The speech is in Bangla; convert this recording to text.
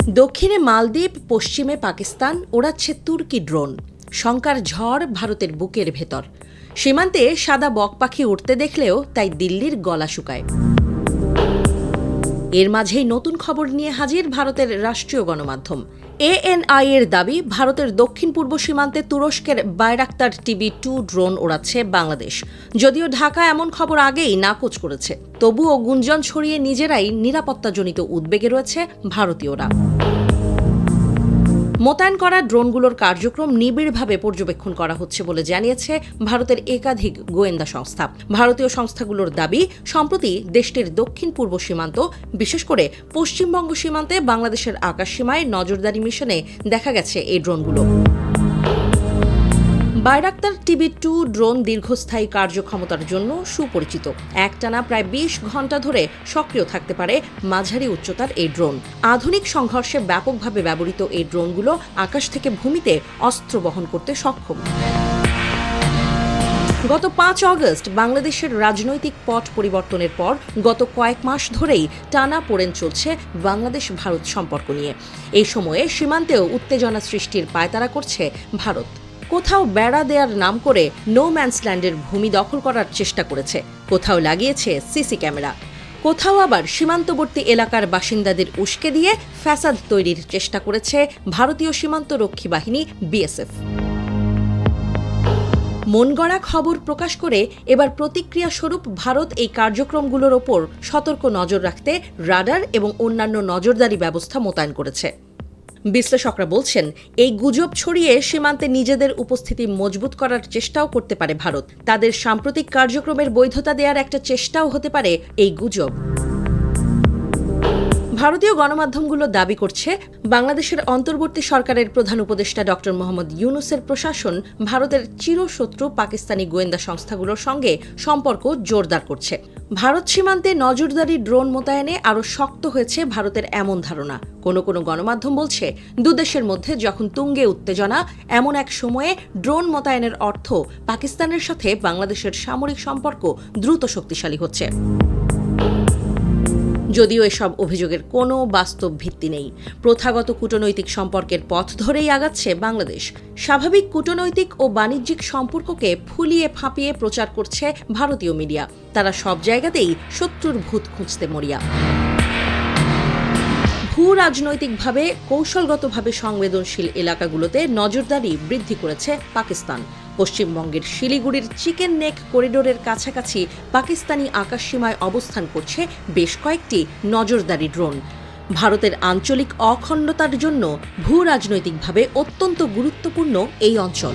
দক্ষিণে মালদ্বীপ, পশ্চিমে পাকিস্তান, ওড়াচ্ছে তুর্কি ড্রোন। শঙ্কার ঝড় ভারতের বুকের ভেতর। সীমান্তে সাদা বক পাখি উঠতে দেখলেও তাই দিল্লির গলা শুকায়। এর মাঝেই নতুন খবর নিয়ে হাজির ভারতের রাষ্ট্রীয় গণমাধ্যম। ANI এর দাবি, ভারতের দক্ষিণ পূর্ব সীমান্তে তুরস্কের বাইরাক্তার TB2 ড্রোন ওড়াচ্ছে বাংলাদেশ। যদিও ঢাকা এমন খবর আগেই নাকচ করেছে, তবুও গুঞ্জন ছড়িয়ে নিজেরাই নিরাপত্তাজনিত উদ্বেগে রয়েছে ভারতীয়রা। মোতায়েন করা ড্রোনগুলোর কার্যক্রম নিবিড়ভাবে পর্যবেক্ষণ করা হচ্ছে বলে জানিয়েছে ভারতের একাধিক গোয়েন্দা সংস্থা। ভারতীয় সংস্থাগুলোর দাবি, সম্প্রতি দেশটির দক্ষিণ পূর্ব সীমান্ত, বিশেষ করে পশ্চিমবঙ্গ সীমান্তে বাংলাদেশের আকাশসীমায় নজরদারি মিশনে দেখা গেছে এই ড্রোনগুলো। বাইরাক্তার TB2 ড্রোন দীর্ঘস্থায়ী কার্যক্ষমতার জন্য সুপরিচিত। একটানা প্রায় 20 ঘণ্টা ধরে সক্রিয় থাকতে পারে মাঝারি উচ্চতার এই ড্রোন। আধুনিক সংঘর্ষে ব্যাপকভাবে ব্যবহৃত এই ড্রোনগুলো আকাশ থেকে ভূমিতে অস্ত্র বহন করতে সক্ষম। গত 5 অগস্ট বাংলাদেশের রাজনৈতিক পট পরিবর্তনের পর গত কয়েক মাস ধরেই টানাপোড়েন চলছে বাংলাদেশ ভারত সম্পর্ক নিয়ে। এই সময়ে সীমান্তেও উত্তেজনা সৃষ্টির পায়তারা করছে ভারত। কোথাও বেড়া দেওয়ার নাম করে নো ম্যানস ল্যান্ডের ভূমি দখল করার চেষ্টা করেছে, কোথাও লাগিয়েছে সিসি ক্যামেরা, কোথাও আবার সীমান্তবর্তী এলাকার বাসিন্দাদের উস্কে দিয়ে ফ্যাসাদ তৈরির চেষ্টা করেছে ভারতীয় সীমান্ত রক্ষী বাহিনী BSF। মনগড়া খবর প্রকাশ করে এবার প্রতিক্রিয়া স্বরূপ ভারত এই কার্যক্রমগুলোর ওপর সতর্ক নজর রাখতে রাডার এবং অন্যান্য নজরদারি ব্যবস্থা মোতায়েন করেছে। বিশ্লেষকরা বলছেন, এই গুজব ছড়িয়ে সীমান্তে নিজেদের উপস্থিতি মজবুত করার চেষ্টাও করতে পারে ভারত। তাদের সাম্প্রতিক কার্যক্রমের বৈধতা দেওয়ার একটা চেষ্টাও হতে পারে এই গুজব। ভারতীয় গণমাধ্যমগুলো দাবি করছে, বাংলাদেশের অন্তর্বর্তী সরকারের প্রধান উপদেষ্টা ডক্টর মোহাম্মদ ইউনূসের প্রশাসন ভারতের চিরশত্রু পাকিস্তানি গোয়েন্দা সংস্থাগুলোর সঙ্গে সম্পর্ক জোরদার করছে। ভারত সীমান্তে নজরদারি ড্রোন মোতায়েনে আরও শক্ত হয়েছে ভারতের এমন ধারণা। কোনো কোনো গণমাধ্যম বলছে, দুদেশের মধ্যে যখন তুঙ্গে উত্তেজনা, এমন এক সময়ে ড্রোন মোতায়েনের অর্থ পাকিস্তানের সাথে বাংলাদেশের সামরিক সম্পর্ক দ্রুত শক্তিশালী হচ্ছে। যদিও এসব অভিযোগের কোনো বাস্তব ভিত্তি নেই। প্রথাগত কূটনৈতিক সম্পর্কের পথ ধরেই আগাচ্ছে বাংলাদেশ। স্বাভাবিক কূটনৈতিক ও বাণিজ্যিক সম্পর্ককে ফুলিয়ে ফাঁপিয়ে প্রচার করছে ভারতীয় মিডিয়া। তারা সব জায়গাতেই শত্রুর ভূত খুঁজতে মরিয়া। ভূ রাজনৈতিকভাবে কৌশলগতভাবে সংবেদনশীল এলাকাগুলোতে নজরদারি বৃদ্ধি করেছে পাকিস্তান। পশ্চিমবঙ্গের শিলিগুড়ির চিকেন নেক করিডোরের কাছাকাছি পাকিস্তানি আকাশসীমায় অবস্থান করছে বেশ কয়েকটি নজরদারি ড্রোন। ভারতের আঞ্চলিক অখণ্ডতার জন্য ভূ রাজনৈতিকভাবে অত্যন্ত গুরুত্বপূর্ণ এই অঞ্চল।